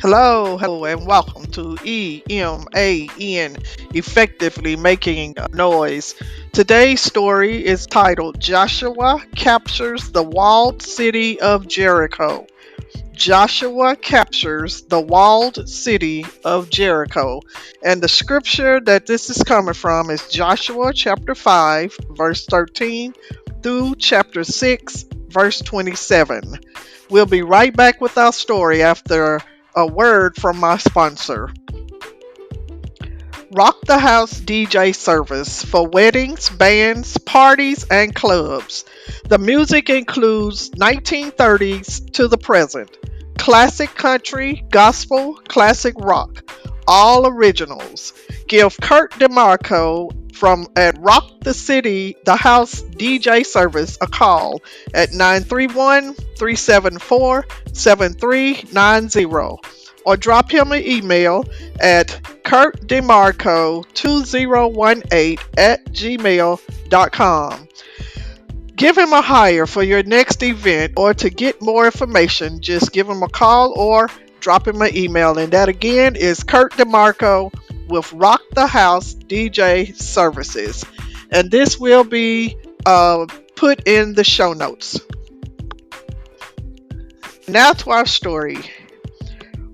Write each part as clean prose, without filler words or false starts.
Hello, and welcome to E.M.A.N. Effectively Making Noise. Today's story is titled Joshua Captures the Walled City of Jericho. Joshua captures the walled city of Jericho. And the scripture that this is coming from is Joshua chapter 5, verse 13 through chapter 6, verse 27. We'll be right back with our story after a word from my sponsor. Rock the House DJ service for weddings, bands, parties, and clubs. The music includes 1930s to the present, classic country, gospel, classic rock, all originals. Give Kurt DeMarco from at Rock the City, the House DJ service a call at 931-374-7390 or drop him an email at kurtdemarco2018@gmail.com. Give him a hire for your next event, or to get more information, just give him a call or drop him an email. And that again is Kurt DeMarco with Rock the House DJ Services. And this will be put in the show notes. Now to our story.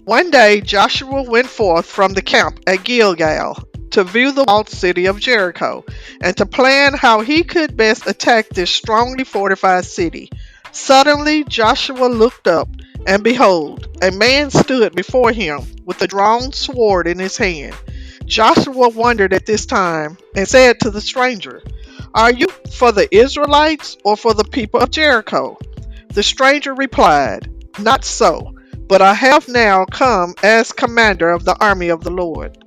One day Joshua went forth from the camp at Gilgal to view the walled city of Jericho and to plan how he could best attack this strongly fortified city. Suddenly Joshua looked up, and behold, a man stood before him with a drawn sword in his hand. Joshua wondered at this time and said to the stranger, "Are you for the Israelites or for the people of Jericho?" The stranger replied, "Not so, but I have now come as commander of the army of the Lord."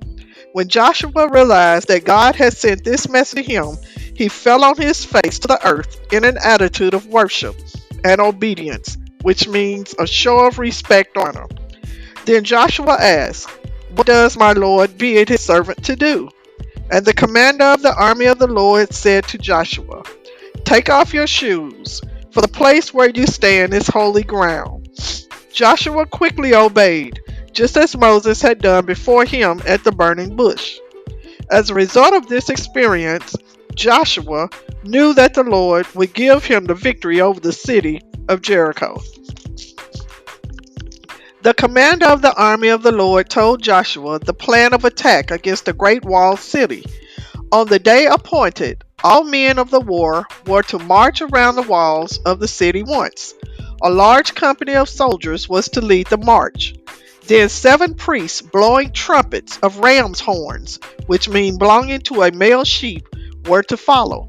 When Joshua realized that God had sent this message to him, he fell on his face to the earth in an attitude of worship and obedience, which means a show of respect and honor. Then Joshua asked, "What does my Lord bid his servant to do?" And the commander of the army of the Lord said to Joshua, "Take off your shoes, for the place where you stand is holy ground." Joshua quickly obeyed, just as Moses had done before him at the burning bush. As a result of this experience, Joshua knew that the Lord would give him the victory over the city of Jericho. The commander of the army of the Lord told Joshua the plan of attack against the great walled city. On the day appointed, all men of the war were to march around the walls of the city once. A large company of soldiers was to lead the march. Then 7 priests blowing trumpets of ram's horns, which mean belonging to a male sheep, were to follow.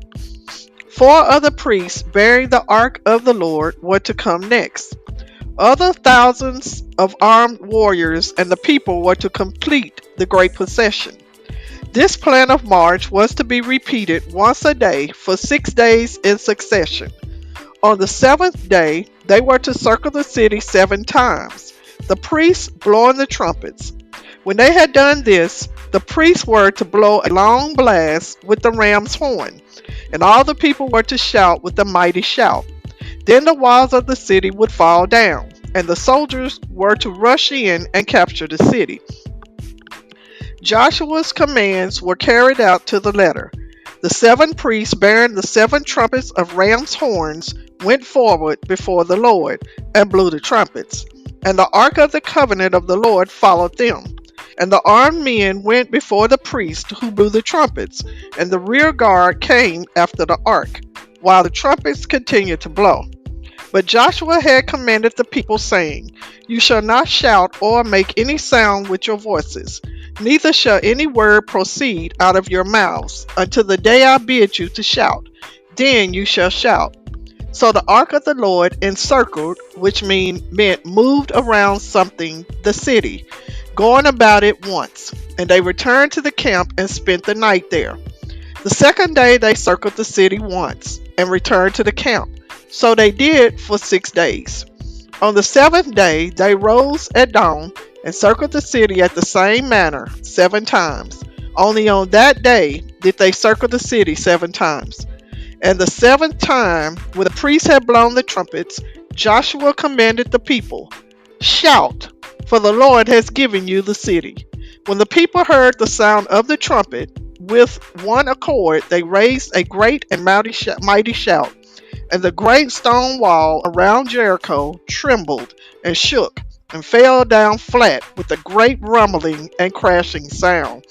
4 other priests bearing the ark of the Lord were to come next. Other thousands of armed warriors and the people were to complete the great procession. This plan of march was to be repeated once a day for 6 days in succession. On the 7th day, they were to circle the city 7 times, the priests blowing the trumpets. When they had done this, the priests were to blow a long blast with the ram's horn, and all the people were to shout with a mighty shout. Then the walls of the city would fall down, and the soldiers were to rush in and capture the city. Joshua's commands were carried out to the letter. The 7 priests bearing the 7 trumpets of ram's horns went forward before the Lord and blew the trumpets, and the ark of the covenant of the Lord followed them. And the armed men went before the priests who blew the trumpets, and the rear guard came after the ark, while the trumpets continued to blow. But Joshua had commanded the people, saying, "You shall not shout or make any sound with your voices, neither shall any word proceed out of your mouths until the day I bid you to shout. Then you shall shout." So the ark of the Lord encircled, which meant moved around something, the city, going about it once. And they returned to the camp and spent the night there. The second day they circled the city once and returned to the camp. So they did for 6 days. On the 7th day they rose at dawn and circled the city at the same manner 7 times. Only on that day did they circle the city 7 times. And the 7th time, when the priests had blown the trumpets, Joshua commanded the people, "Shout, for the Lord has given you the city. When the people heard the sound of the trumpet, with one accord they raised a great and mighty shout, and the great stone wall around Jericho trembled and shook and fell down flat with a great rumbling and crashing sound.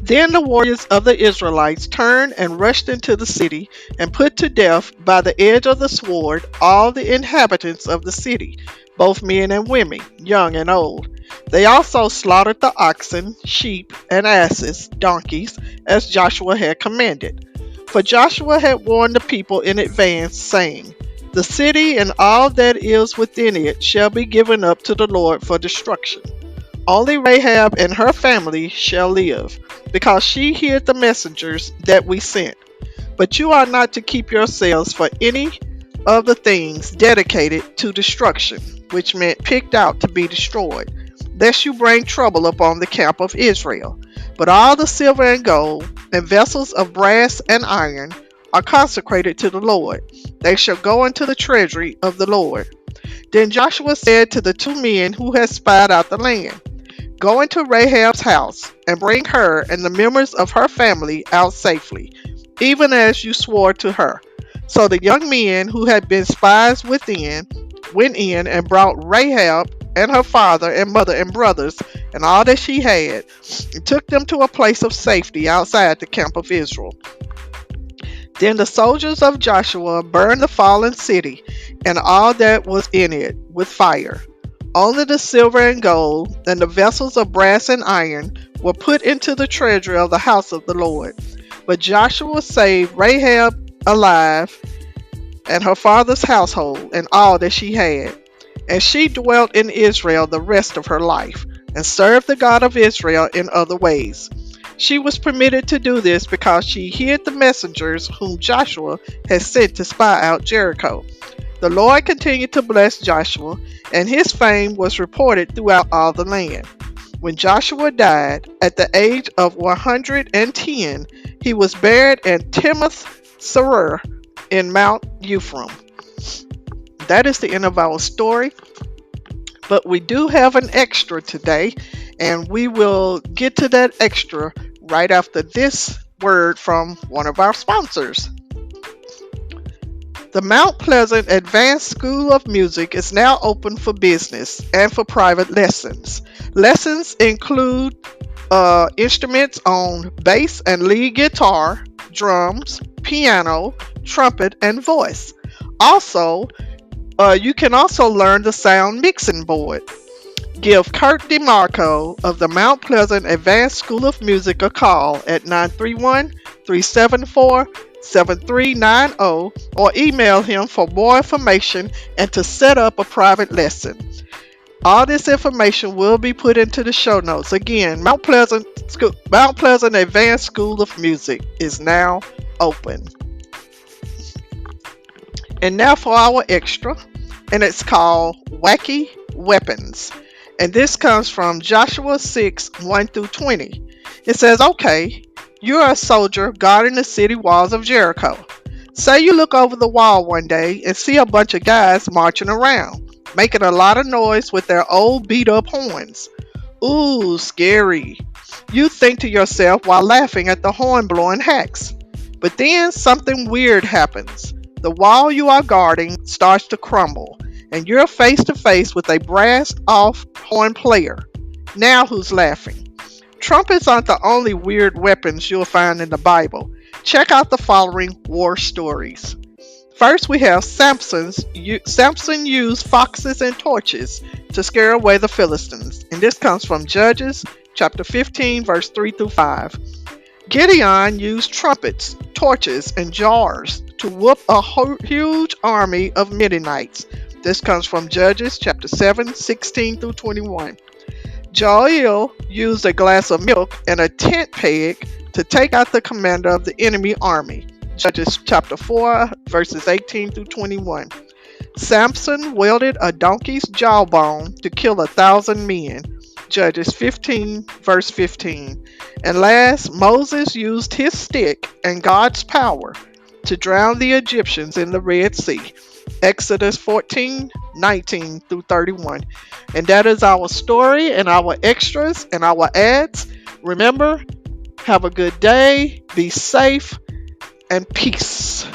Then the warriors of the Israelites turned and rushed into the city and put to death by the edge of the sword all the inhabitants of the city, both men and women, young and old. They also slaughtered the oxen, sheep, and asses, donkeys, as Joshua had commanded. For Joshua had warned the people in advance, saying, "The city and all that is within it shall be given up to the Lord for destruction. Only Rahab and her family shall live, because she hid the messengers that we sent. But you are not to keep yourselves for any of the things dedicated to destruction, which meant picked out to be destroyed, lest you bring trouble upon the camp of Israel. But all the silver and gold, and vessels of brass and iron, are consecrated to the Lord. They shall go into the treasury of the Lord." Then Joshua said to the two men who had spied out the land, "Go into Rahab's house, and bring her and the members of her family out safely, even as you swore to her." So the young men who had been spies within went in and brought Rahab and her father and mother and brothers and all that she had, and took them to a place of safety outside the camp of Israel. Then the soldiers of Joshua burned the fallen city and all that was in it with fire. Only the silver and gold and the vessels of brass and iron were put into the treasury of the house of the Lord. But Joshua saved Rahab alive, and her father's household, and all that she had. And she dwelt in Israel the rest of her life, and served the God of Israel in other ways. She was permitted to do this because she hid the messengers whom Joshua had sent to spy out Jericho. The Lord continued to bless Joshua, and his fame was reported throughout all the land. When Joshua died at the age of 110, he was buried in Timnath Serah in Mount Ephraim. That is the end of our story, but we do have an extra today, and we will get to that extra right after this word from one of our sponsors. The Mount Pleasant Advanced School of Music is now open for business and for private lessons. Lessons include instruments on bass and lead guitar, drums, piano, trumpet, and voice. Also, you can also learn the sound mixing board. Give Kurt DeMarco of the Mount Pleasant Advanced School of Music a call at 931-374-7390 or email him for more information and to set up a private lesson. All this information will be put into the show notes. Again, Mount Pleasant Advanced School of Music is now open. And now for our extra, and it's called Wacky Weapons. And this comes from Joshua 6, 1-20. It says, "Okay, you're a soldier guarding the city walls of Jericho. Say you look over the wall one day and see a bunch of guys marching around, making a lot of noise with their old beat-up horns. Ooh, scary. You think to yourself while laughing at the horn-blowing hacks. But then something weird happens. The wall you are guarding starts to crumble, and you're face to face with a brass-off horn player. Now who's laughing? Trumpets aren't the only weird weapons you'll find in the Bible. Check out the following war stories. First, we have Samson used foxes and torches to scare away the Philistines, and this comes from Judges chapter 15, verse 3-5. Gideon used trumpets, torches, and jars to whoop a huge army of Midianites. This comes from Judges chapter 7, 16-21. Joel used a glass of milk and a tent peg to take out the commander of the enemy army. Judges chapter 4, verses 18-21. Samson wielded a donkey's jawbone to kill 1,000 men. Judges 15, verse 15. And last, Moses used his stick and God's power to drown the Egyptians in the Red Sea. Exodus 14:19 through 31. And that is our story and our extras and our ads. Remember, have a good day, be safe, and peace.